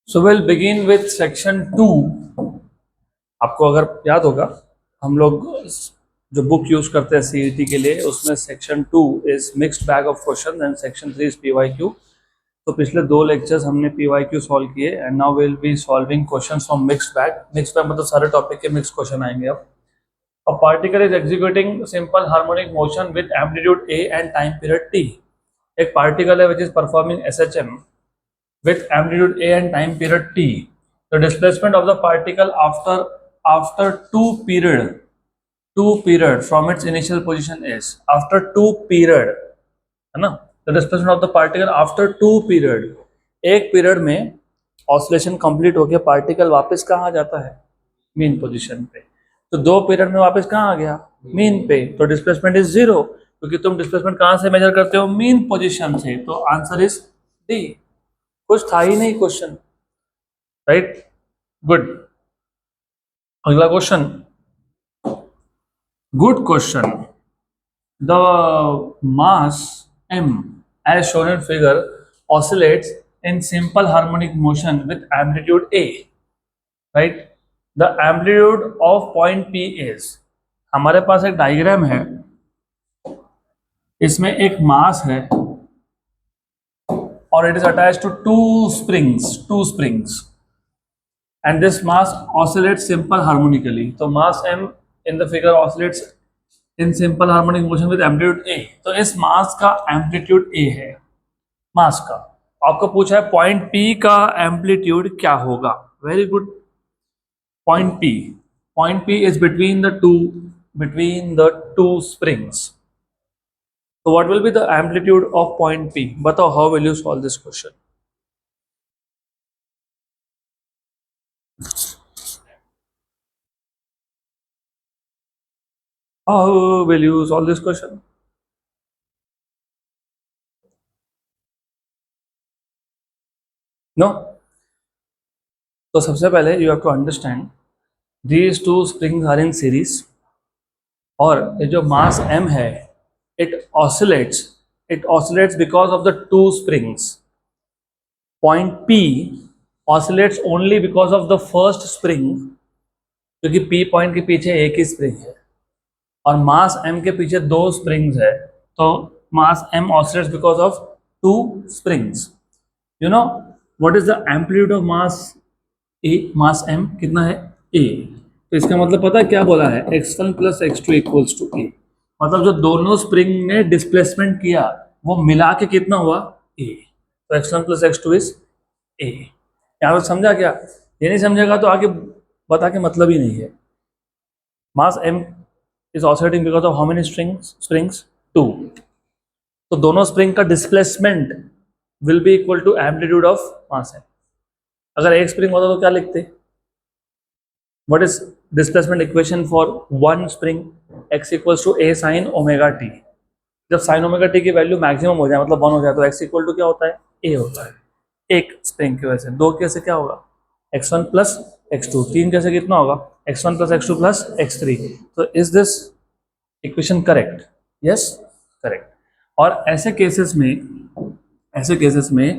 So we'll begin with section 2. आपको अगर याद होगा हम लोग जो बुक यूज करते हैं सीईटी के लिए उसमें section 2 is mixed bag of question and section 3 is PYQ. तो पिछले 2 लेक्चर्स हमने पीवाईक्यू सॉल्व किए and now will be solving questions from mixed bag. Mixed bag मतलब सारे टॉपिक के मिक्स क्वेश्चन आएंगे. अब a particle is executing simple harmonic motion with amplitude a and time period t. एक particle है which is performing SHM with amplitude a and time period t. The displacement of the particle after two period from its initial position is after 2 period, है ना. The displacement of the particle after 2 period. एक period में oscillation complete हो गया, particle वापस कहाँ जाता है? मीन पोजीशन पे. तो 2 पीरियड में वापस कहाँ आ गया? मीन पे. तो डिस्प्लेसमेंट इज 0 क्योंकि तुम डिस्प्लेसमेंट कहाँ से मेजर करते हो? मीन पोजीशन से. तो आंसर इज डी. कुछ था ही नहीं क्वेश्चन, राइट? गुड. अगला question, good question. The mass m as shown in figure oscillates in simple harmonic motion with amplitude a, right? The amplitude of point p is, हमारे पास एक diagram है, इसमें एक मास है और it is attached to two springs and this mass oscillates simple harmonically. तो mass m in the figure oscillates in simple harmonic motion with amplitude a. तो इस मास का एम्पलीट्यूड a है. मास का आपको पूछा है पॉइंट p का एम्पलीट्यूड क्या होगा. Very good. Point p is between the two springs. So what will be the amplitude of point p? बताओ, how will you solve this question? How will you solve this question? No? तो सबसे पहले you have to understand these two springs are in series और ये जो mass m है it oscillates because of the two springs. Point p oscillates only because of the first spring क्योंकि p point के पीछे एक ही स्प्रिंग है और मास m के पीछे 2 स्प्रिंग्स है. तो मास m oscillates because of 2 springs. You know what is the amplitude of mass a? Mass m कितना है? a. तो इसका मतलब पता है क्या बोला है? x1 plus x2 equals to a. मतलब जो दोनों स्प्रिंग ने डिस्प्लेसमेंट किया वो मिला के कितना हुआ? a. तो x1 plus x2 is a. यहाँ पर समझा क्या? ये नहीं समझेगा तो आगे बता के मतलब ही नहीं है. मास m is oscillating because of how many springs? 2. तो दोनों स्प्रिंग का displacement will be equal to amplitude of mass m. अगर एक स्प्रिंग होता तो क्या लिखते? What is displacement equation for one spring? x equals to a sin omega t. जब sin omega t की वैल्यू मैक्सिमम हो जाए मतलब 1 हो जाए तो x इक्वल टू क्या होता है? a होता है. एक स्प्रिंग की वजह से. 2 कैसे क्या होगा? x1 plus x2. 3 कैसे कितना होगा? x1 plus x2 plus x3. तो is this equation correct? Yes, correct. और ऐसे केसेस में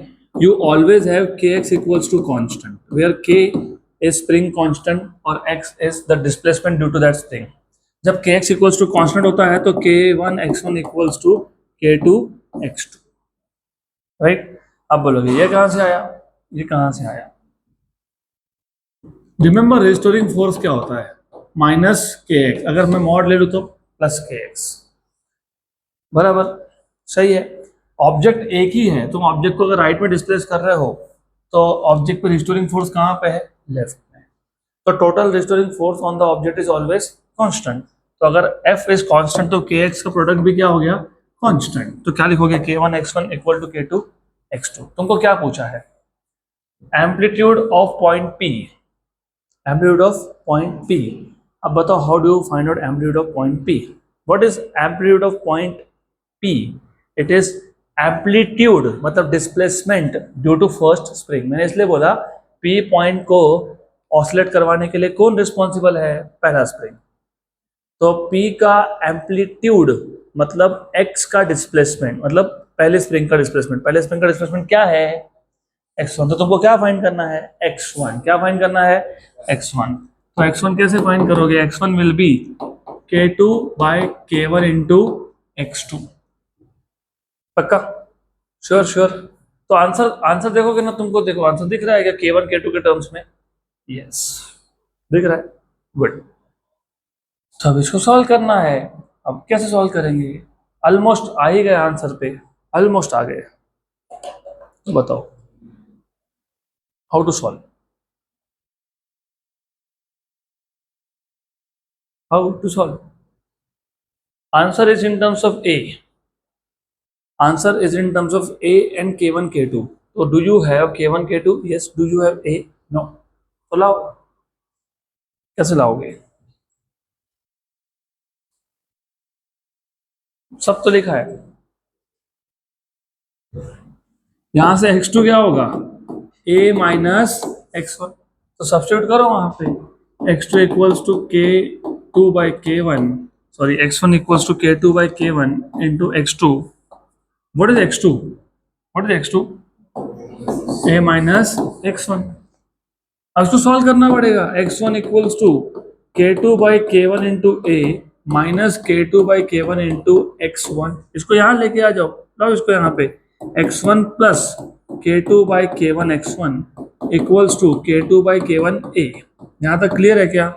you always have kx equals to constant where k is spring constant और x is the displacement due to that spring. जब kx equals to constant होता है तो k1 x1 equals to k2 x2, right? अब बोलोगे ये कहाँ से आया? ये कहाँ से आया? रिमेंबर रेस्टोरिंग फोर्स क्या होता है? Minus kx. अगर मैं मॉड ले लूँ तो प्लस kx. बराबर, सही है. ऑब्जेक्ट एक ही है, तुम ऑब्जेक्ट को अगर राइट में डिस्प्लेस कर रहे हो तो ऑब्जेक्ट पे रिस्टोरिंग फोर्स कहाँ पे है? लेफ्ट में. तो total restoring force on the object is always constant. तो अगर f इज कांस्टेंट तो kx का प्रोडक्ट भी क्या हो गया? कांस्टेंट. तो क्या लिखोगे? k1 x1 equal to k2 x2. तुमको क्या पूछा है? Amplitude of point p. Amplitude of point p. अब बताओ how do you find out amplitude of point p? What is amplitude of point p? It is amplitude मतलब displacement due to first spring. मैंने इसलिए बोला p point को oscillate करवाने के लिए कौन रिस्पॉन्सिबल है? पहला स्प्रिंग. तो p का एम्पलीट्यूड मतलब x का डिस्प्लेसमेंट मतलब पहले स्प्रिंग का डिस्प्लेसमेंट. पहले स्प्रिंग का डिस्प्लेसमेंट क्या है? x1। तो तुमको क्या फाइंड करना है, x1। क्या फाइंड करना है, x1। तो x1 कैसे फाइंड करोगे, x1 will be k2 bye k1 into x2। पक्का, श्योर श्योर। तो आंसर आंसर देखोगे ना, तुमको देखो आंसर दिख रहा है क्या k1 k2 के टर्म्स में, यस दिख रहा है, गुड। तो अब इसको सॉल्व करना है। अब कैसे सॉल्व करेंगे, ऑलमोस्ट आ ही गए आंसर पे, ऑलमोस्ट आ गए। तो बताओ how to solve, how to solve. Answer is in terms of a, answer is in terms of a and k1 k2। तो do you have k1 k2, yes. Do you have a, no. तो लाओ, कैसे लाओगे, सब तो लिखा है। यहां से x2 क्या होगा, a माइनस x1। तो सब्स्टिट्यूट करो वहां पे, x2 equals to k2 by k1, sorry x1 equals to k2 by k1 into x2। What is x2, what is x2, a minus x1। अब इसको सॉल्व करना पड़ेगा, x1 equals to k2 by k1 into a minus k2 by k1 into x1। इसको यहाँ लेके आ जाओ, लाओ इसको यहाँ पे, x1 plus k2 by k1 x1 equals to k2 by k1 a। यहाँ तक क्लियर है क्या,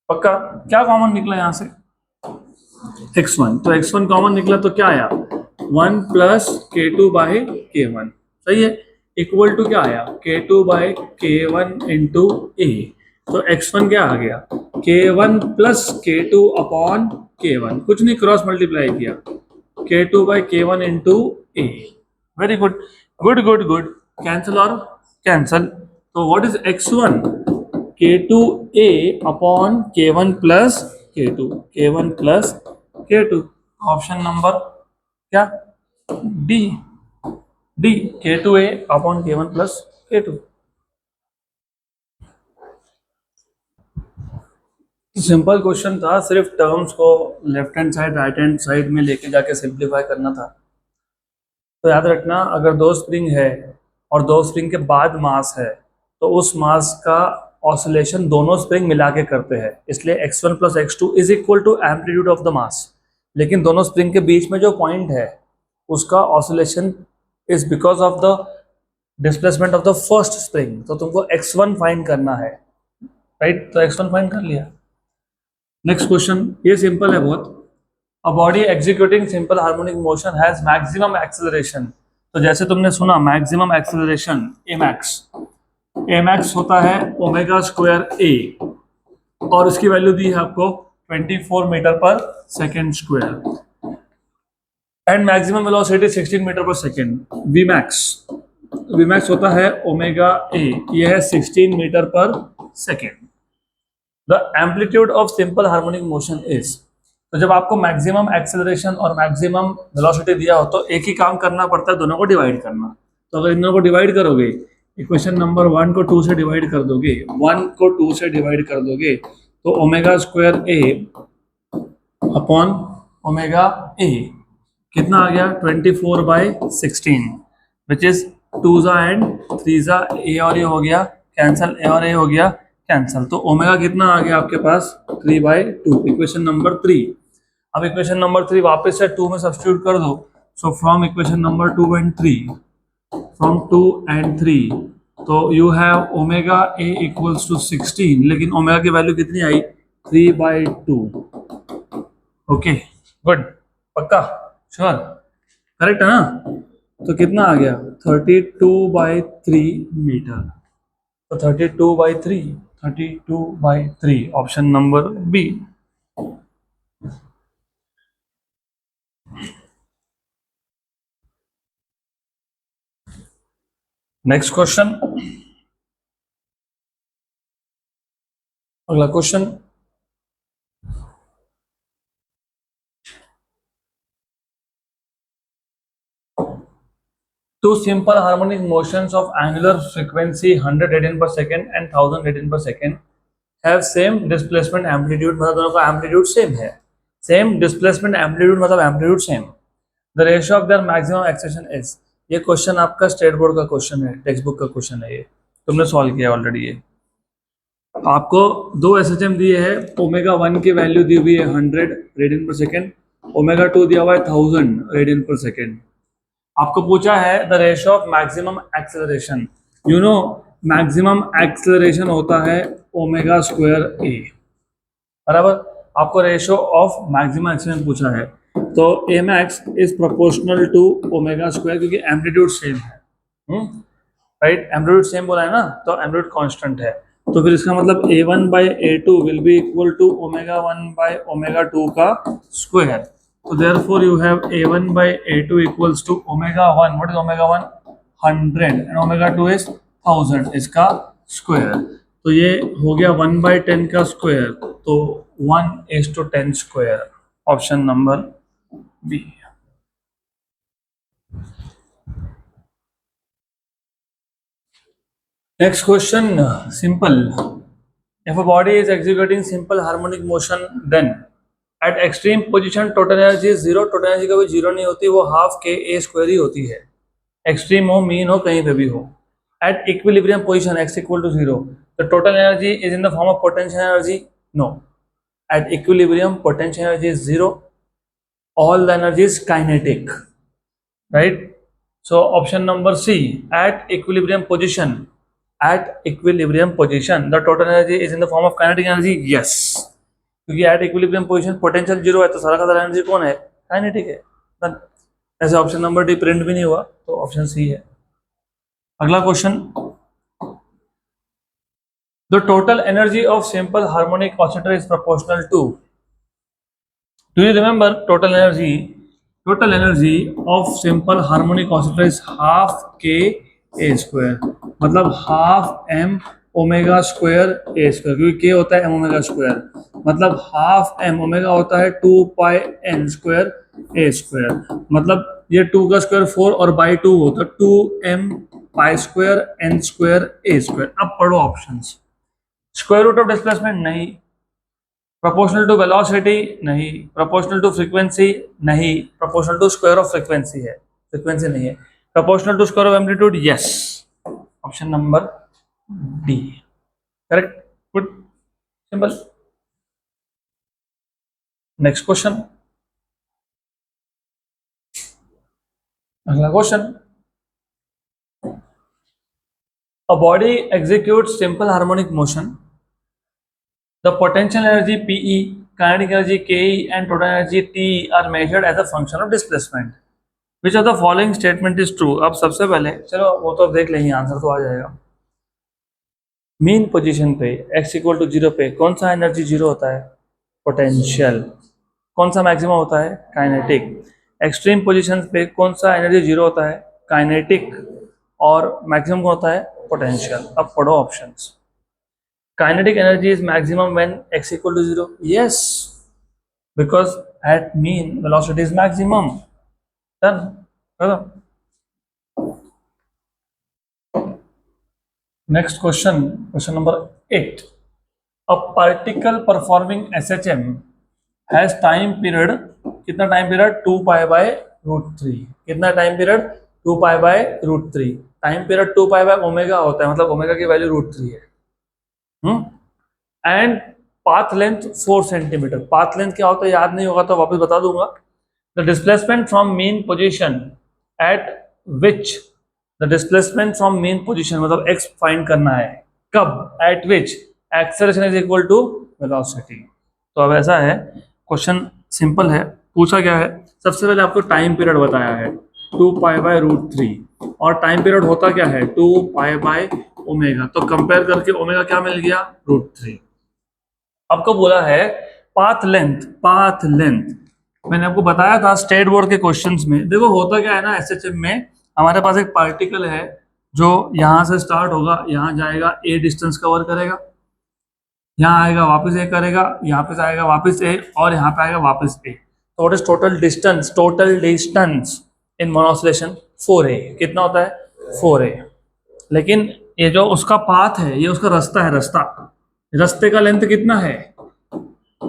पक्का। क्या कॉमन निकला यहाँ से, x1। तो x1 कॉमन निकला तो क्या आया, 1 प्लस k2 बाई k1, सही है, इक्वल टू क्या आया, k2 बाई k1 इंटू ए। तो x1 क्या आ गया, k1 plus k2 upon k1, कुछ नहीं क्रॉस मल्टीप्लाई किया, k2 by k1 into a. Very good, good good good, cancel और कैंसिल। तो what is x1, k2a upon k1 plus k2, k1 plus k2। Option number क्या, D, D k2a upon k1 plus k2। Simple question था, सिर्फ terms को left hand side right hand side में लेके जाके simplify करना था। तो याद रखना, अगर दो स्प्रिंग है और दो स्प्रिंग के बाद मास है, तो उस मास का ऑसिलेशन दोनों स्प्रिंग मिला के करते हैं, इसलिए x1 plus x2 is equal to amplitude of the mass. लेकिन दोनों स्प्रिंग के बीच में जो पॉइंट है उसका oscillation is because of the displacement of the first spring. तो तुमको x1 फाइंड करना है, राइट। तो x1 फाइंड कर लिया। नेक्स्ट क्वेश्चन, ये सिंपल है बहुत। A body executing simple harmonic motion has maximum acceleration. तो जैसे तुमने सुना मैक्सिमम एक्सेलरेशन एमैक्स, एमैक्स होता है ओमेगा स्क्वायर ए, और उसकी वैल्यू दी है आपको 24 metre per second square, and maximum velocity 16 metre per second. V max, v max होता है ओमेगा ए, यह है 16 metre per second. The amplitude of simple harmonic motion is. तो जब आपको मैक्सिमम एक्सेलरेशन और मैक्सिमम वेलोसिटी दिया हो तो एक ही काम करना पड़ता है, दोनों को डिवाइड करना। तो अगर इन दोनों को डिवाइड करोगे, इक्वेशन नंबर 1 को 2 से डिवाइड कर दोगे, 1 को 2 से डिवाइड कर दोगे, तो omega square A upon omega A कितना आ गया, 24 बाई 16, विच इज 2 जा एंड 3 जा, ए और ए हो गया कैंसल, ए और ए हो गया कैंसल। तो ओमेगा कितना आ गया आपके पास, 3/2, इक्वेशन नंबर 3। अब इक्वेशन नंबर 3 वापस से 2 में सब्स्टिट्यूट कर दो। So from equation number 2 and 3, from 2 and 3, तो you have omega a equals to 16, लेकिन ओमेगा की वैल्यू कितनी आई, 3/2। ओके गुड, पक्का, श्योर, करेक्ट है ना। तो कितना आ गया, 32/3 मीटर। तो 32/3, 32/3, option number B. Next question, अगला question, two simple harmonic motions of angular frequency 100 radian per second and 1000 radian per second have same displacement amplitude, मतलब दोनों का एम्पलीट्यूड सेम है, सेम डिस्प्लेसमेंट एम्पलीट्यूड मतलब amplitude same. The ratio of their maximum acceleration is. ये question आपका state board का question है, text book का क्वेश्चन है, ये तुमने सॉल्व किया ऑलरेडी। ये आपको दो एसएचएम दिए हैं, ओमेगा 1 की वैल्यू दी हुई है 100 रेडियन पर सेकेंड, ओमेगा 2 दिया हुआ है 1000 रेडियन पर सेकेंड। आपको पूछा है the ratio of maximum acceleration. You know maximum acceleration होता है ओमेगा स्क्वायर ए, बराबर। आपको रेशियो ऑफ मैक्सिमम एक्सेलरेशन पूछा है, तो a max is proportional to omega square, क्योंकि एम्पलीट्यूड सेम है, राइट। एम्पलीट्यूड सेम बोला है ना, तो एम्पलीट्यूड कांस्टेंट है, तो फिर इसका मतलब a1 by a2 will be equal to omega 1 by omega 2 का स्क्वायर। तो therefore you have a1 by a2 equals to omega 1, what is omega 1? 100 and omega 2 is 1000, इसका स्क्वायर। तो ये हो गया 1 बाई 10 का स्क्वायर, तो 1:10 square, option number B. Next question, simple. If a body is executing simple harmonic motion, then at extreme position total energy is zero. Total energy कभी zero नहीं होती, वो हाफ के ए स्क्वायर ही होती है। Extreme हो, mean हो, कहीं पे भी हो। At equilibrium position x equal to zero, the total energy is in the form of potential energy. No. At equilibrium potential energy is zero. All the energy is kinetic, right? So option number C, at equilibrium position. At equilibrium position, the total energy is in the form of kinetic energy. Yes, क्योंकि at equilibrium position potential zero है, तो सारा का सारा energy कौन है? Kinetic है। Done. ऐसे ऑप्शन नंबर डी प्रिंट भी नहीं हुआ, तो ऑप्शन सी है। अगला question, the total energy of simple harmonic oscillator is proportional to, do you remember total energy? Total energy of simple harmonic oscillator is half k a square, मतलब half m omega square a square, क्योंकि k होता है m omega square, मतलब half m omega होता है 2 pi n square a square, मतलब ये 2 का स्क्वायर 4 और बाई 2 होता है 2m pi square n square a square. अब पढ़ो options. Square root of displacement नहीं, प्रोपोर्शनल टू वेलोसिटी नहीं, प्रोपोर्शनल टू फ्रीक्वेंसी नहीं, proportional to square of frequency है, फ्रीक्वेंसी नहीं है, proportional to square of amplitude, yes, option number D, correct, good, simple. Next question, अगला question, a body executes simple harmonic motion, the potential energy PE, kinetic energy KE and total energy TE are measured as a function of displacement. Which of the following statement is true? अब सबसे पहले चलो वो तो देख लेंगे, answer तो आ जाएगा। मीन पोजीशन पे x इक्वल टू 0 पे कौन सा एनर्जी जीरो होता है? पोटेंशियल। कौन सा मैक्सिमम होता है? काइनेटिक। एक्सट्रीम पोजीशन पे कौन सा एनर्जी जीरो होता है? काइनेटिक। और मैक्सिमम कौन होता है? पोटेंशियल। अब पढ़ो options. Kinetic energy is maximum when x equal to 0. Yes, because at mean velocity is maximum. Done. Next question, question number 8. A particle performing SHM has time period, कितना time period? 2 pi by root 3. कितना time period? 2 pi by root 3. Time period 2 pi by omega होता है, मतलब omega की value root 3 है। And path length 4 centimetre. Path length क्या होता है याद नहीं होगा तो वापस बता दूंगा। The displacement from mean position at which, the displacement from mean position मतलब एक्स फाइंड करना है, कब? At which acceleration is equal to velocity. तो अब ऐसा है, क्वेश्चन सिंपल है, पूछा क्या है, सबसे पहले आपको टाइम पीरियड बताया है 2 पाई बाय रूट 3, और टाइम पीरियड होता क्या है? 2 पाई बाय ओमेगा, तो कंपेयर करके ओमेगा क्या मिल गया? रूट 3। आपको बोला है पाथ लेंथ, पाथ लेंथ मैंने आपको बताया था स्टेट बोर्ड के क्वेश्चंस में। देखो होता क्या है ना, एसएचएम में हमारे पास एक पार्टिकल है जो यहां से स्टार्ट होगा, यहां जाएगा, ए डिस्टेंस कवर करेगा, यहाँ आएगा वापस ए करेगा, यहाँ पे आएगा वापस ए, और यहाँ पे आएगा वापस ए। तो what is total distance? Total distance in one oscillation 4a। कितना होता है? 4a। लेकिन ये जो उसका पाथ है, ये उसका रास्ता है, रास्ता, रास्ते का लेंथ कितना है?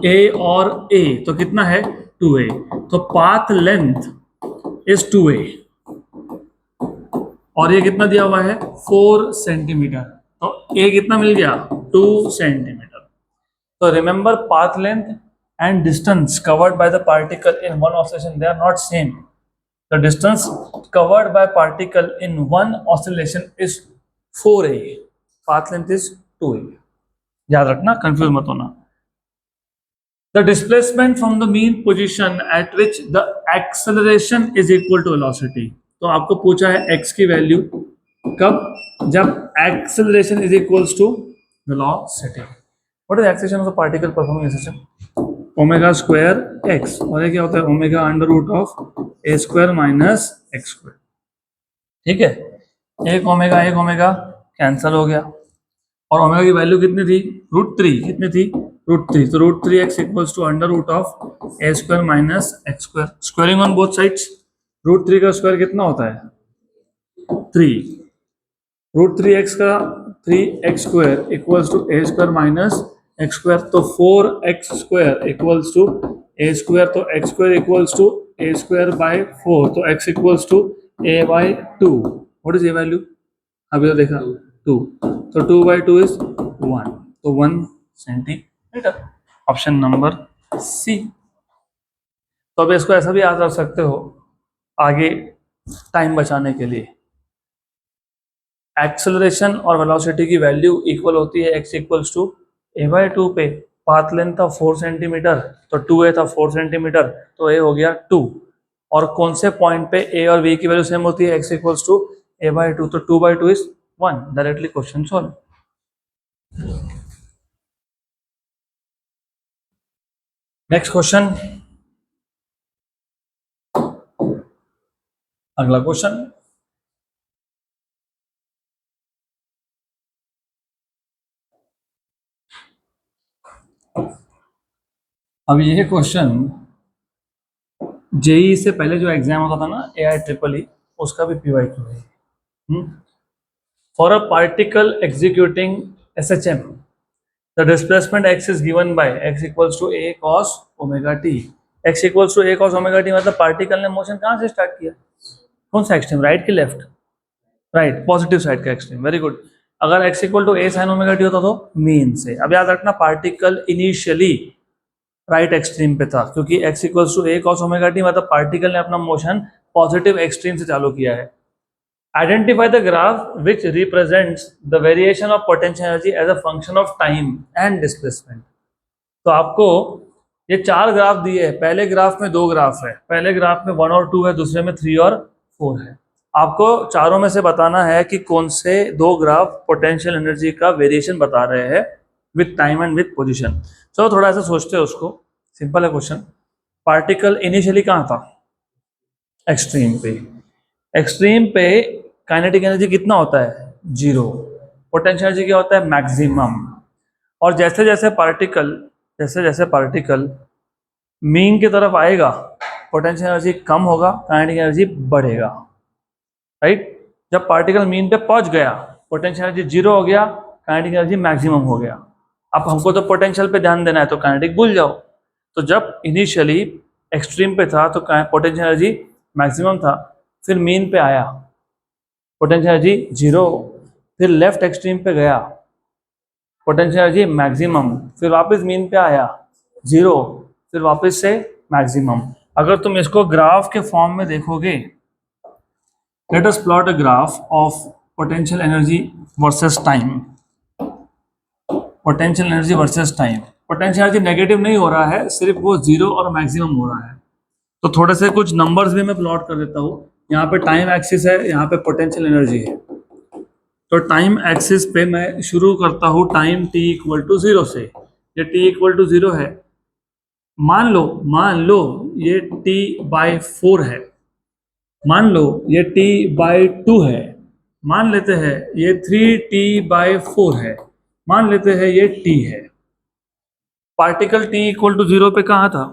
ए और ए, तो कितना है? 2a। तो पाथ लेंथ इज 2a। और ये कितना दिया हुआ है 4 सेंटीमीटर, तो ए कितना मिल गया 2 सेंटीमीटर। तो remember path length and distance covered by the particle in one oscillation they are not same. The distance covered by particle in one oscillation is 4a, path length is 2a। याद रखना, confuse मत होना। The displacement from the mean position at which the acceleration is equal to velocity। तो आपको पूछा है x की value कब, जब acceleration is equals to velocity। What is the acceleration of the particle performing a system? Omega square x, और ये क्या होता है omega under root of a square minus x square. ठीक है, एक ओमेगा कैंसल हो गया, और ओमेगा की वैल्यू कितनी थी √3, कितनी थी √3, तो √3x equals to under root of a square minus x square. Squaring on both sides, √3 का स्क्वायर कितना होता है 3, √3x का 3x square equals to a square minus x square, तो 4x square equals to a square, तो x square equals to a square by 4, तो x equals to a by 2। What is a value, अभी तो देखा 2, तो 2 by 2 is 1, तो 1 centimetre. Option number सी। तो अब इसको ऐसा भी याद रख सकते हो आगे टाइम बचाने के लिए, एक्सेलरेशन और वेलोसिटी की वैल्यू इक्वल होती है x इक्वल्स टू a/2 पे। पाथ लेंथ था 4 सेंटीमीटर, तो 2a था 4 सेंटीमीटर, तो a हो गया 2। और कौन से पॉइंट पे a और b की वैल्यू सेम होती है, x इक्वल्स टू a/2, तो 2/2 is 1। Directly question solve. Next question, अगला क्वेश्चन, अब ये क्वेश्चन जेई से पहले जो एग्जाम होता था ना AIEEE, उसका भी PYQ है। For a particle executing SHM, the displacement x is given by x equals to a cos omega t। x equals to a cos omega t मतलब पार्टिकल ने मोशन कहाँ से स्टार्ट किया, कौन सा एक्सट्रीम, राइट की left, right, positive side का extreme, very good. अगर x equal to a sin omega t होता तो मीन से। अब याद रखना पार्टिकल इनिशियली राइट एक्सट्रीम पे था, क्योंकि x equals to a cos omega t मतलब पार्टिकल ने अपना मोशन पॉजिटिव एक्सट्रीम से चालू किया है। Identify the graph which represents the variation of potential energy as a function of time and displacement। तो आपको ये 4 ग्राफ दिए हैं, पहले ग्राफ में 2 ग्राफ है, पहले ग्राफ में 1 और 2 है, दूसरे में 3 और 4 है। आपको चारों में से बताना है कि कौन से 2 ग्राफ पोटेंशियल एनर्जी का वेरिएशन बता रहे हैं with time and with position. चलो थोड़ा सा सोचते हैं उसको, सिंपल है क्वेश्चन। पार्टिकल इनिशियली कहाँ था, एक्सट्रीम पे, एक्सट्रीम पे काइनेटिक एनर्जी कितना होता है 0, पोटेंशियल एनर्जी क्या होता है मैक्सिमम। और जैसे जैसे पार्टिकल मीन की तरफ आएगा पोटेंशियल एनर्जी कम होगा, काइनेटिक एनर्जी बढ़ेगा, राइट। जब पार्टिकल मीन पे पहुंच गया पोटेंशियल एनर्जी 0 हो गया, काइनेटिक एनर्जी मैक्सिमम हो गया। अब हमको तो पोटेंशियल पे ध्यान देना है, तो काइनेटिक भूल जाओ। तो जब इनिशियली एक्सट्रीम पे था तो पोटेंशियल एनर्जी मैक्सिमम था, फिर मीन पे आया पोटेंशियल एनर्जी 0, फिर लेफ्ट एक्सट्रीम पे गया पोटेंशियल एनर्जी मैक्सिमम, फिर वापस मीन पे आया 0, फिर वापस से मैक्सिमम। अगर तुम इसको ग्राफ के फॉर्म में देखोगे, let us plot a graph of potential energy versus time. Potential energy versus time, potential energy negative नहीं हो रहा है, सिर्फ वो 0 और मैक्सिमम हो रहा है। तो थोड़े से कुछ नंबर्स भी मैं प्लॉट कर देता हूँ। यहाँ पे टाइम एक्सिस है, यहाँ पे पोटेंशियल एनर्जी है। तो टाइम एक्सिस पे मैं शुरू करता हूँ टाइम t इक्वल टू 0 से। ये t इक्वल टू 0 है, मान लो ये t/4 है, मान लो ये t/2 है, मान लेते हैं ये 3t/4 है, मान लेते हैं ये t है। पार्टिकल t इक्वल टू 0 पे कहाँ था,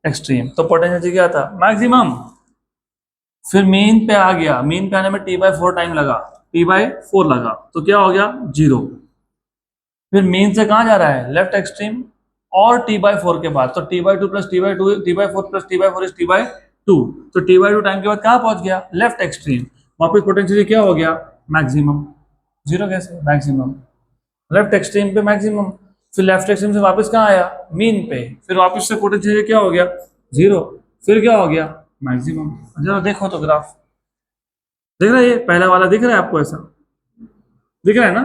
एक्सट्रीम, तो पोटेंशियल एनर्जी क्या था मैक्सिमम। फिर मीन पे आ गया, मीन पे आने में t/4 टाइम लगा, t/4 लगा, तो क्या हो गया 0। फिर मीन से कहाँ जा रहा है लेफ्ट एक्सट्रीम, और t/4 के बाद तो t/2 plus t/4 plus t/4 is t/2, तो t/2 टाइम के बाद कहाँ पहुंच गया लेफ्ट एक्सट्रीम। वापस पोटेंशियल क्या हो गया, मैक्सिमम। जीरो कैसे, मैक्सिमम। लेफ्ट एक्सट्रीम पे मैक्सिमम, फिर लेफ्ट एक्सट्रीम से वापस कहाँ आया, मीन पे, फिर वापस से पोटेंशियल क्या हो गया, जीरो, फिर क्या हो गया, मैक्सिमम। जरा देखो तो ग्राफ, दिख रहा है, ये पहला वाला दिख रहा है आपको, ऐसा दिख रहा है ना।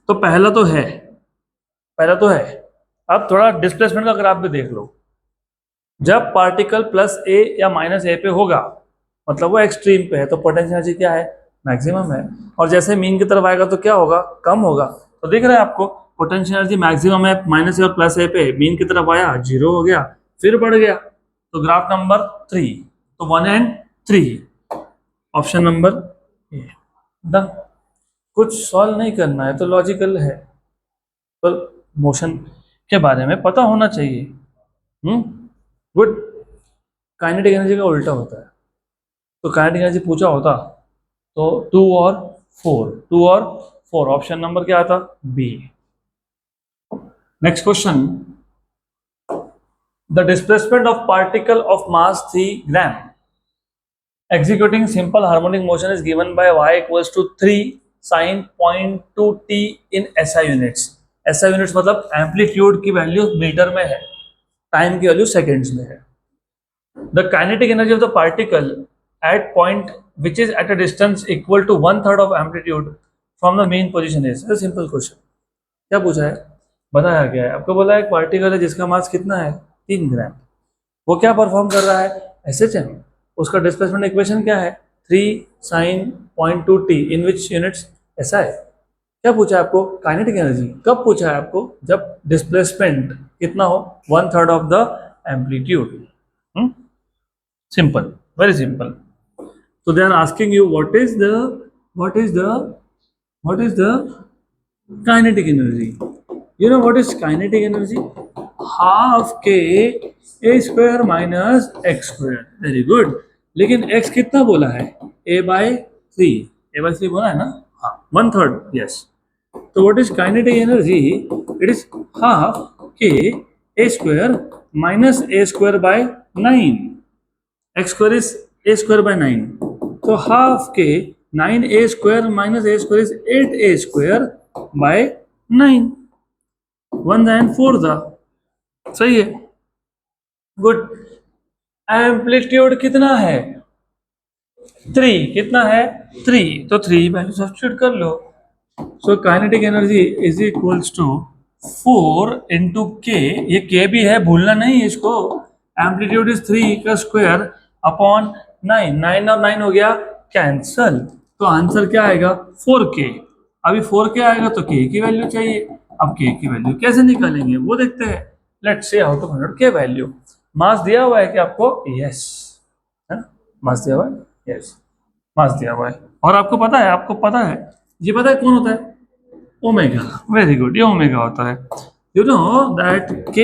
तो पहला तो है, पहला तो है। अब थोड़ा डिस्प्लेसमेंट का ग्राफ भी देख लो। जब पार्टिकल प्लस ए या माइनस ए पे होगा, मतलब वो एक्सट्रीम पे है, तो पोटेंशियल एनर्जी क्या है, मैक्सिमम है। और जैसे मीन की तरफ आएगा तो क्या होगा, कम होगा। तो दिख रहा है आपको, पोटेंशियल एनर्जी मैक्सिमम है माइनस ए और प्लस ए पे, मीन की तरफ आया जीरो हो गया, फिर बढ़ गया। तो ग्राफ नंबर 3, तो 1 and 3, option number A done. कुछ सॉल्व नहीं करना है तो लॉजिकल है, पर मोशन के बारे में पता होना चाहिए। गुड। काइनेटिक एनर्जी का उल्टा होता है। तो काइनेटिक एनर्जी पूछा होता तो 2 और 4, 2 और 4, ऑप्शन नंबर क्या आता, B. Next question, the displacement of particle of mass 3 gram executing simple harmonic motion is given by y equals to 3 sin 0.2 t in SI units। SI units मतलब amplitude की value metre में है, time की value seconds में है। The kinetic energy of the particle at point which is at a distance equal to 1/3 of amplitude from the mean position is. Simple question, क्या पूछा है, बताया गया है आपको, बोला है एक पार्टिकल है जिसका मास कितना है, 3 ग्राम। वो क्या परफॉर्म कर रहा है, एसएचएम। उसका डिस्प्लेसमेंट इक्वेशन क्या है, 3 sin 0.2 t इन विच यूनिट्स, ऐसा है। क्या पूछा है आपको, काइनेटिक एनर्जी। कब पूछा है आपको, जब डिस्प्लेसमेंट कितना हो, 1/3 of the amplitude. Simple, very simple. So they are asking you what is the what is the kinetic energy. You know what is kinetic energy? Half k a square minus x square. Very good. लेकिन x कितना बोला है, a/3, a/3 बोला है ना, हाँ 1/3, yes. तो what is kinetic energy, it is half k a square minus a square by 9। X square is a square by 9, तो half k 9a square minus a square is 8a square by 9, 1 and 4 था, सही है, good. Amplitude कितना है, 3, कितना है 3, तो 3 value substitute कर लो। So kinetic energy is equals to 4 into k, ये के भी है, भूलना नहीं इसको। एम्पलीट्यूड इज 3 का स्क्वायर अपॉन 9, 9 और 9 हो गया कैंसल, तो आंसर क्या आएगा, 4k। अभी 4k आएगा तो k की वैल्यू चाहिए। अब k की वैल्यू कैसे निकालेंगे वो देखते हैं। Let's say how to find out k value. Mass दिया हुआ है कि आपको, यस, है ना, मास दिया हुआ है, यस, मास दिया हुआ है। और आपको पता है, आपको पता है, ये पता है कौन होता है, ओमेगा। वेरी गुड, ये ओमेगा होता है। You know that k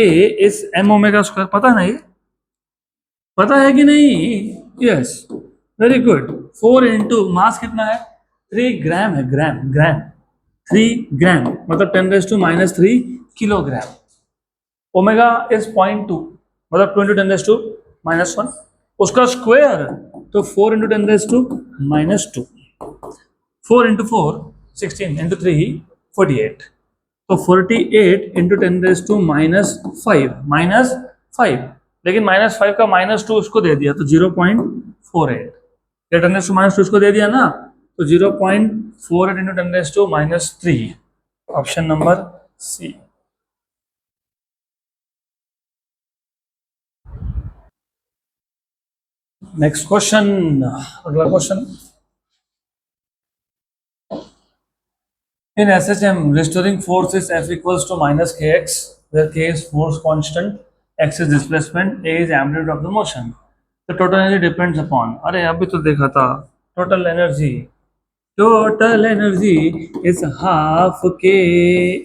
is m omega square, पता है ना ये, पता है कि नहीं, yes, very good. 4 into mass कितना है, 3 ग्राम है, ग्राम ग्राम, 3 ग्राम मतलब 10⁻³ किलोग्राम। ओमेगा इज 0.2 मतलब 20⁻⁻1, उसका स्क्वायर तो 4 इंटू 10⁻², 4 इंटू 4 16 इंटू 3 48, तो 48 इंटू 10⁻⁻5 -5, लेकिन -5 का -2 उसको दे दिया तो 0.48, 10⁻² उसको दे दिया ना, तो 0.48 into 10⁻³ option number C. Next question, अगला question. In SHM, restoring force is F equals to minus kx, where k is force constant, x is displacement, a is amplitude of the motion. The total energy depends upon, अरे अभी तो देखा था, total energy is half k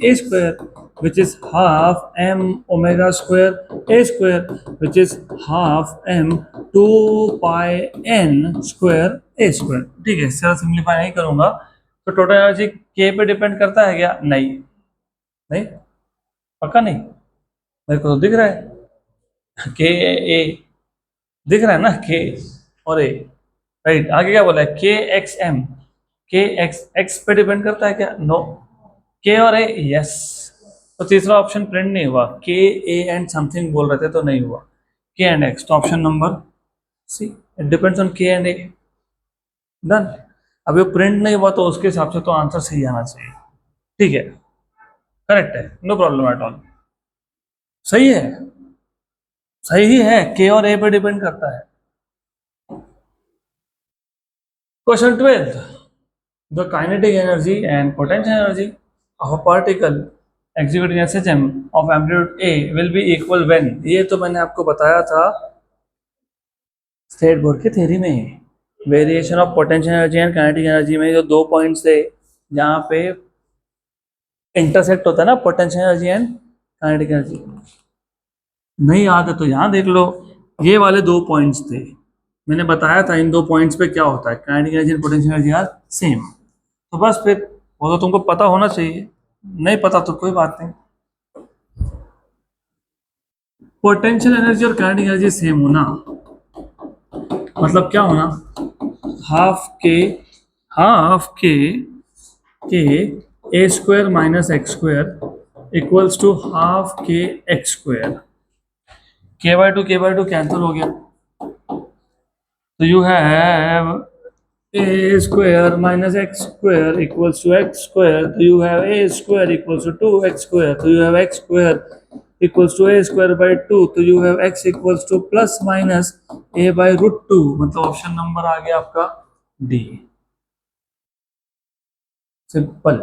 a square, which is half m omega square a square, which is half m 2 pi n square a square। ठीक है, इससे simplify नहीं करूंगा। तो टोटल एनर्जी के पे डिपेंड करता है क्या, नहीं, नहीं, पक्का नहीं, मेरे को तो दिख रहा है के ए, दिख रहा है ना, के और ए, राइट। आगे क्या बोला है, के एक्स एम, के एक्स एक्स पे डिपेंड करता है क्या, नो, के और ए, यस। तो तीसरा ऑप्शन प्रिंट नहीं हुआ, के ए एंड समथिंग बोल रहे थे तो नहीं हुआ, के एंड एक्स, तो option number C, it depends on k and a, done. अब ये प्रिंट नहीं हुआ तो उसके हिसाब से तो आंसर सही आना चाहिए, ठीक है, करेक्ट है, नो प्रॉब्लम एट ऑल, सही है, सही ही है, के और ए पे डिपेंड करता है। Question 12, the kinetic energy and potential energy of a particle executing SHM of amplitude A will be equal when, ये तो मैंने आपको बताया था स्टेट बोर्ड की थ्योरी में, variation of potential energy and kinetic energy में जो दो पॉइंट्स थे जहाँ पे इंटरसेक्ट होता है ना potential energy and kinetic energy, नहीं याद है तो यहाँ देख लो, ये वाले दो पॉइंट्स थे, मैंने बताया था इन दो पॉइंट्स पे क्या होता है, kinetic energy and potential energy are same, तो बस फिर वो तो तुमको पता होना चाहिए, नहीं पता तो कोई बात नहीं। पोटेंशियल एनर्जी और काइनेटिक एनर्जी सेम होना मतलब क्या होना, half k, half k a square minus x square equals to half k x square, k by two cancel हो गया, तो you have a square minus x square equals to x square, तो you have a square equals to 2x square, तो you have x square equals to a square by 2, तो you have x equals to plus minus a by root 2, मतलब option number आ गया आपका D, simple.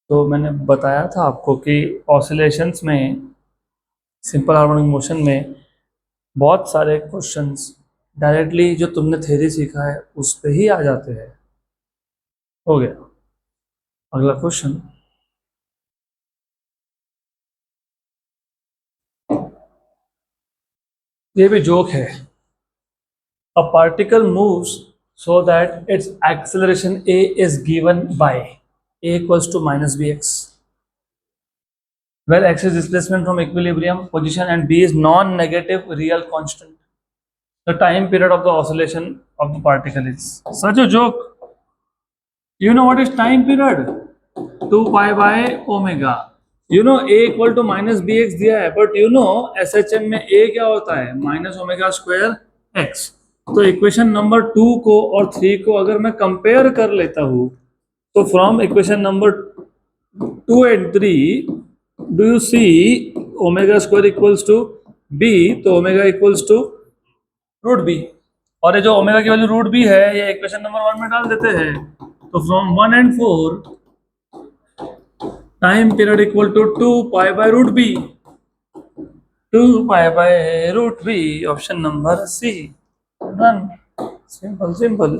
तो मैंने बताया था आपको कि ऑसिलेशंस में, सिंपल हार्मोनिक मोशन में बहुत सारे क्वेश्चंस डायरेक्टली जो तुमने थ्योरी सीखा है उस पे ही आ जाते हैं। हो गया, अगला क्वेश्चन, ये भी जोक है, a particle moves so that it's acceleration a is given by a equals to minus bx, where x is displacement from equilibrium position and b is non-negative real constant. The time period of the oscillation of the particle is such a joke. You know what is time period? 2 pi by omega. You know a equal to minus bx दिया है, but you know SHM में a क्या होता है, minus omega square x। तो equation number 2 को और 3 को अगर मैं कंपेयर कर लेता हूँ, तो from equation number 2 and 3 do you see omega square equals to b, तो omega equals to root b, और ये जो ओमेगा की वैल्यू रूट बी है ये इक्वेशन नंबर 1 में डाल देते हैं, तो from 1 and 4 time period equal to 2 pi by root b, 2 pi by root b, option number C, done, simple simple.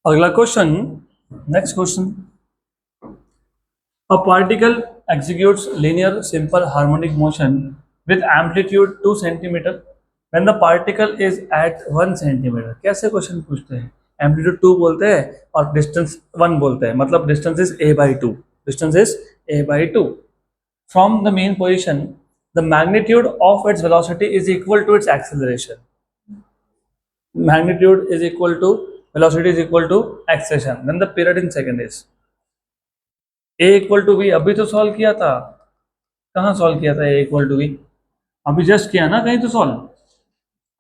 अगला question, next question, a particle executes linear simple harmonic motion with amplitude 2 centimeter when the particle is at 1 centimeter, कैसे question पूछते हैं, amplitude 2 बोलते हैं और distance 1 बोलते हैं, मतलब distance is a by 2, distance is a by 2 from the mean position, the magnitude of its velocity is equal to its acceleration, magnitude is equal to velocity is equal to acceleration, then the period in second is a equal to b, अभी तो solve किया था, कहाँ solve किया था a equal to b, अभी just किया ना कहीं तो सॉल्व,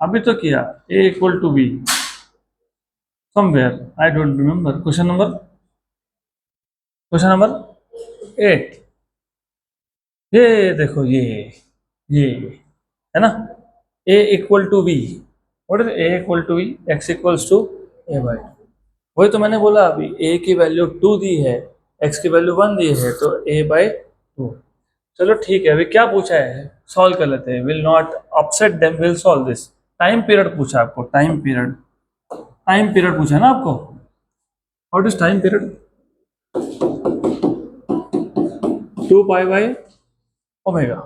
अभी तो किया a equal to b somewhere, I don't remember, question number 8, ये देखो ये है ना, a equal to b, what is a equal to b, x equals to a by 2, वही तो मैंने बोला अभी, a की वैल्यू 2 दी है, x की वैल्यू 1 दी है, तो a बाई 2, चलो ठीक है, अभी क्या पूछा है सॉल्व कर लेते हैं, will not upset them, will solve this, time period पूछा आपको, टाइम पीरियड पूछा है ना आपको, what is time period, 2 pi by omega,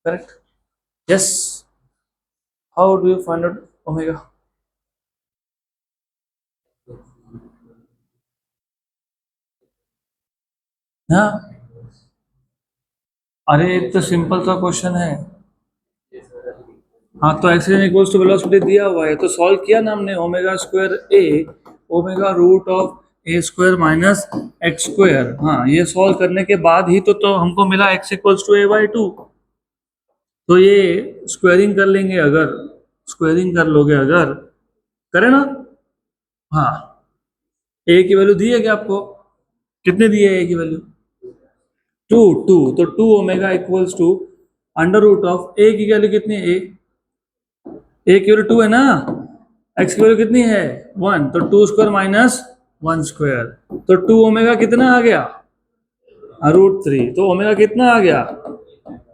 correct, yes, how do you find out omega, हाँ, अरे एक तो सिंपल सा क्वेश्चन है, हाँ, तो एक्सीलरेशन इक्वल्स टू वेलोसिटी दिया हुआ है, तो सॉल्व किया ना हमने, omega square a omega root of a square minus x square. हाँ, ये सॉल्व करने के बाद ही तो हमको मिला एक्स इक्वल्स टू a/2। तो ये स्क्वायरिंग कर लेंगे, अगर स्क्वायरिंग कर लोगे, अगर करें ना। हाँ, ए की वैल्यू दी है क्या आपको? कितने दी है ए की वैल्यू? टू। टू, तो two omega equals to under root of a की वैल्यू कितनी है? ए की वैल्यू टू है ना, एक्स की वैल्यू कितनी है? वन, तो two square minus one square, तो टू ओमेगा कितना आ गया? Root three. तो ओमेगा कितना आ गया?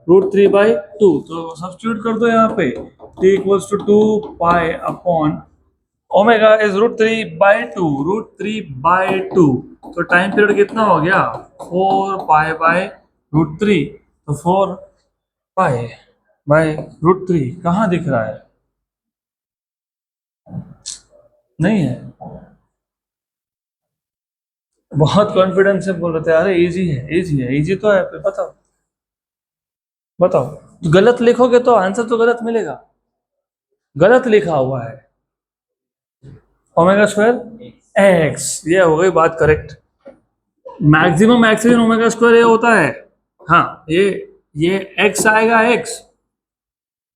Root three by two. तो सब्स्टिट्यूट कर दो यहाँ पे, T equals to two pi upon omega is root three by two, root three by two. तो टाइम पीरियड कितना हो गया? Four pi by root three. तो four pi by root three कहाँ दिख रहा है? नहीं है। बहुत कॉन्फिडेंस से बोल रहे थे, अरे इजी है, इजी है, इजी तो है। फिर बताओ, बताओ। तो गलत लिखोगे तो आंसर तो गलत मिलेगा। गलत लिखा हुआ है ओमेगा स्क्वायर एक्स, ये हो गई बात correct. Maximum excision omega square ये होता है। हाँ, ये एक्स आएगा, एक्स।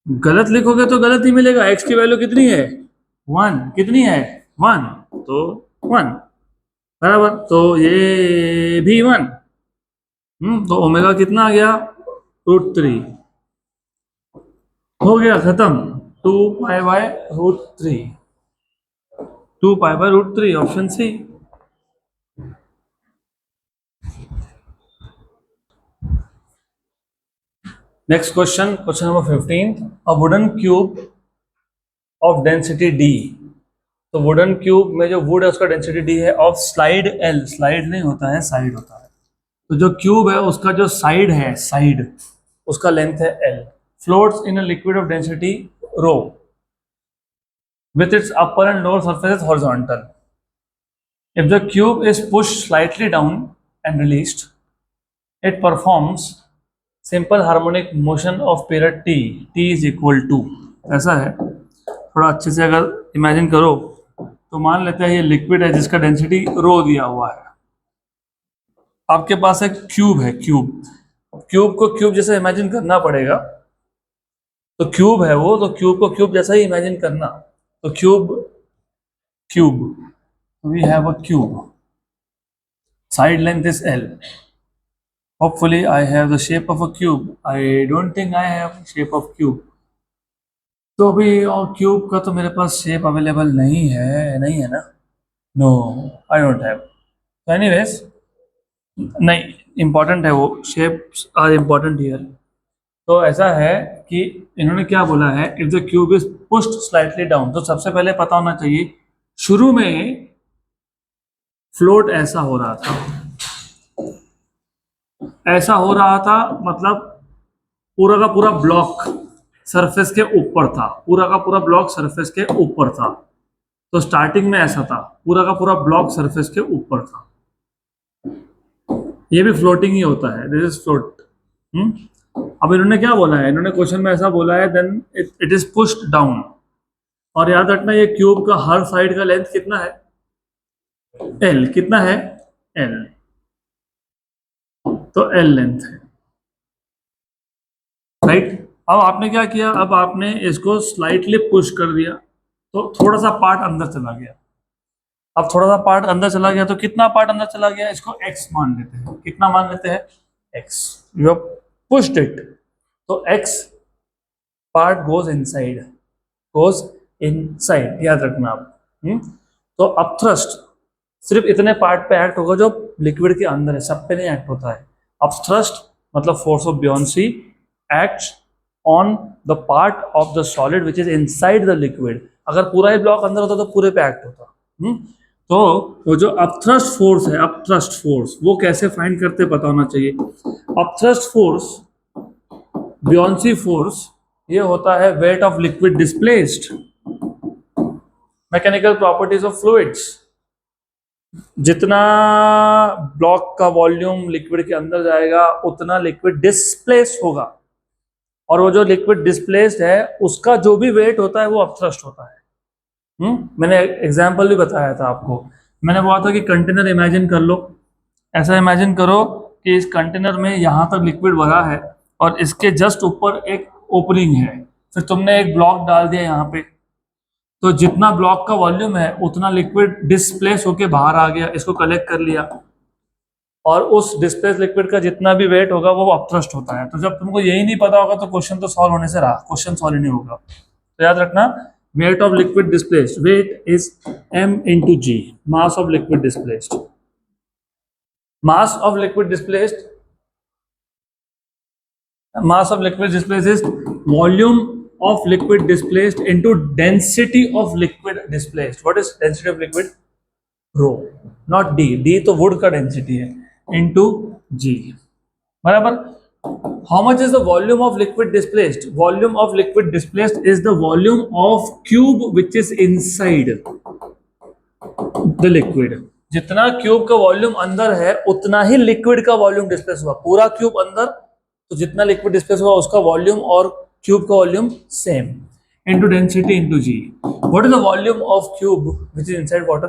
गलत लिखोगे तो गलत ही मिलेगा। एक्स की वैल्यू कितनी है? वन। कितनी है? वन। तो वन बराबर, तो ये भी वन। तो ओमेगा कितना आ गया? Root three. हो गया खत्म। Two pi by root three. Two pi by root three, option C. Next question, question number 15। A wooden cube of density d. तो वुडन क्यूब में जो वुड है उसका डेंसिटी डी है, ऑफ स्लाइड एल, स्लाइड नहीं होता है, side होता है। तो जो क्यूब है उसका जो साइड है, साइड, उसका लेंथ है L, floats in a liquid of density rho with its upper and lower surfaces horizontal. If the cube is pushed slightly down and released, it performs simple harmonic motion of period t. T is equal to, ऐसा है। थोड़ा अच्छे से अगर imagine करो तो मान लेते हैं ये लिक्विड है जिसका डेंसिटी रो दिया हुआ है। आपके पास एक क्यूब है, क्यूब। क्यूब को क्यूब जैसे इमेजिन करना पड़ेगा। तो क्यूब है वो, तो क्यूब को क्यूब जैसा ही इमेजिन करना। तो cube, cube, we have a cube, side length is L, hopefully I have the shape of a cube, I don't think I have shape of cube। तो अभी और क्यूब का तो मेरे पास शेप अवेलेबल नहीं है, नहीं है ना? No, I don't have. तो एनीवेज, नहीं, इंपॉर्टेंट है वो, शेप्स आर इंपॉर्टेंट हियर। तो ऐसा है कि इन्होंने क्या बोला है, if the cube is pushed slightly down. तो सबसे पहले पता होना चाहिए, शुरू में फ्लोट ऐसा हो रहा था, ऐसा हो रहा था, मतलब पूरा का पूरा ब्लॉक सरफेस के ऊपर था, पूरा का पूरा ब्लॉक सरफेस के ऊपर था। तो स्टार्टिंग में ऐसा था, पूरा का पूरा ब्लॉक सरफेस के ऊपर था। ये भी फ्लोटिंग ही होता है, दिस इज फ्लोट। अब इन्होंने क्या बोला है, इन्होंने क्वेश्चन में ऐसा बोला है, then it is pushed down. और याद रखना, ये क्यूब का हर साइड का लेंथ कितना है? एल। कितना है? एल। तो एल लेंथ है, राइट। अब आपने क्या किया, अब आपने इसको स्लाइटली पुश कर दिया, तो थोड़ा सा पार्ट अंदर चला गया। अब थोड़ा सा पार्ट अंदर चला गया, तो कितना पार्ट अंदर चला गया? इसको एक्स मान लेते हैं। कितना मान लेते हैं? X. You have pushed it, तो x part goes inside, goes inside, याद रखना आप। तो अपथ्रस्ट सिर्फ इतने पार्ट पे एक्ट होगा जो लिक्विड के अंदर है, सब पे नहीं एक्ट होता है। अपथ्रस्ट मतलब force of buoyancy acts on the part of the solid which is inside the liquid. अगर पूरा ही ब्लॉक अंदर होता तो पूरे पे एक्ट होता। तो वो जो अपथ्रस्ट फोर्स है, अपथ्रस्ट फोर्स, वो कैसे फाइंड करते पता होना चाहिए। अपथ्रस्ट फोर्स, बियोंसी फोर्स, ये होता है weight of liquid displaced. Mechanical properties of fluids, जितना ब्लॉक का वॉल्यूम लिक्विड के अंदर जाएगा उतना लिक्विड डिस्प्लेस होगा। और वो जो लिक्विड डिस्प्लेस्ड है उसका जो भी वेट होता है वो अपथ्रस्ट होता है। मैंने एग्जाम्पल भी बताया था आपको। मैंने बोला था कि कंटेनर इमेजिन कर लो, ऐसा इमेजिन करो कि इस कंटेनर में यहाँ तक लिक्विड भरा है और इसके जस्ट ऊपर एक ओपनिंग है, फिर तुमने एक ब्लॉक डाल दिया यहाँ पे, तो जितना ब्लॉक का वॉल्यूम है उतना लिक्विड डिस्प्लेस होके बाहर आ गया, इसको कलेक्ट कर लिया, और उस डिस्प्लेस लिक्विड का जितना भी वेट होगा वो अपथ्रस्ट होता है। तो जब तुमको यही नहीं पता होगा तो क्वेश्चन तो सॉल्व होने से रहा, क्वेश्चन सॉल्व ही नहीं होगा। तो याद रखना, weight of liquid displaced, weight is m into g, mass of liquid displaced, mass of liquid displaced, mass of liquid displaced is volume of liquid displaced into density of liquid displaced. What is density of liquid? Rho, not d, d तो wood का density है, into g, बराबर। How much is the volume of liquid displaced? Volume of liquid displaced is the volume of cube which is inside the liquid. जितना cube का volume अंदर है उतना ही liquid का वॉल्यूम डिस्प्लेस हुआ। पूरा क्यूब अंदर, तो जितना लिक्विड डिस्प्लेस हुआ उसका वॉल्यूम और क्यूब का volume same, into density into g. What is the volume of cube which is inside water?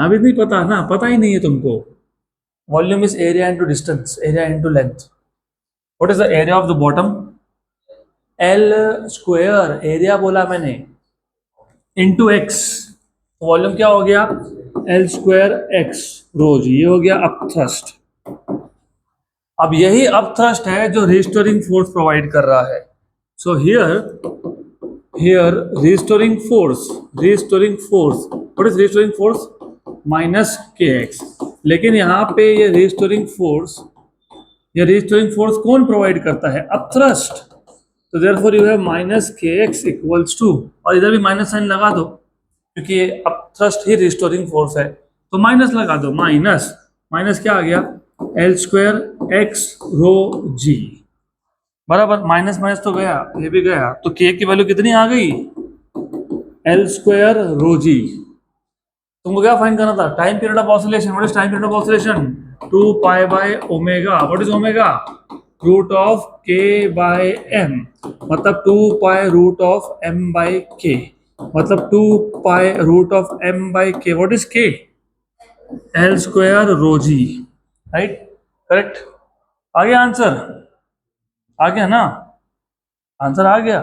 अभी नहीं पता ना, पता ही नहीं है तुमको। Volume is area into distance, area into length. What is the area of the bottom? L square, area बोला मैंने, into x, वॉल्यूम क्या हो गया? L square x रोज, ये हो गया अपथ्रस्ट। अब यही अपथ्रस्ट है जो रिस्टोरिंग फोर्स प्रोवाइड कर रहा है। So here restoring force, what is restoring force? Minus के एक्स। लेकिन यहाँ पे ये रिस्टोरिंग फोर्स कौन प्रोवाइड करता है? अपथ्रस्ट। तो देयरफॉर यू हैव माइनस के एक्स इक्वल्स टू, और इधर भी माइनस साइन लगा दो क्योंकि ये अपथ्रस्ट ही रिस्टोरिंग फोर्स है, तो माइनस लगा दो। माइनस क्या आ गया? एल स्क्वायर एक्स रो जी, बराबर। माइनस माइनस तो गया, ये भी गया, तो के की वैल्यू कितनी आ गई? L square rho g. तुमको क्या फाइंड करना था? Time period of oscillation. What is time period of oscillation? 2 pi by omega. What is omega? Root of k by m, मतलब 2 pi root of m by k, मतलब 2 pi root of m by k. What is k? L square rho g, right? Correct. आ गया answer? आ गया ना? Answer आ गया?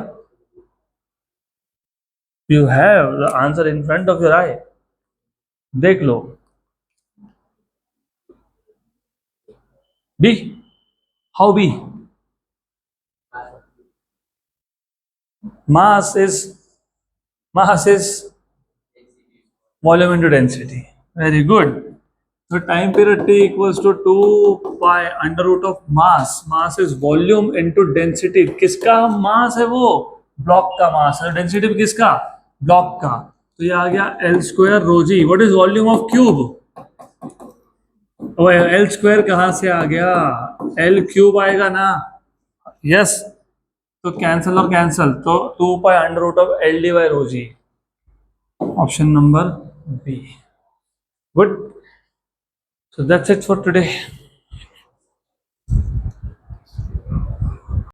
You have the answer in front of your eye, देख लो। B, how B? Mass is volume into density. Very good. So time period T equals to 2 pi under root of mass. Mass is volume into density. किसका mass है वो? Block का mass है। Density भी किसका? Block का। तो ये आ गया L square rho g. What is volume of cube? ओए L square कहाँ से आ गया? L cube आएगा ना? यस। तो कैंसल और कैंसल, तो 2 pi under root of l d by rho g, option number B. Good. So that's it for today.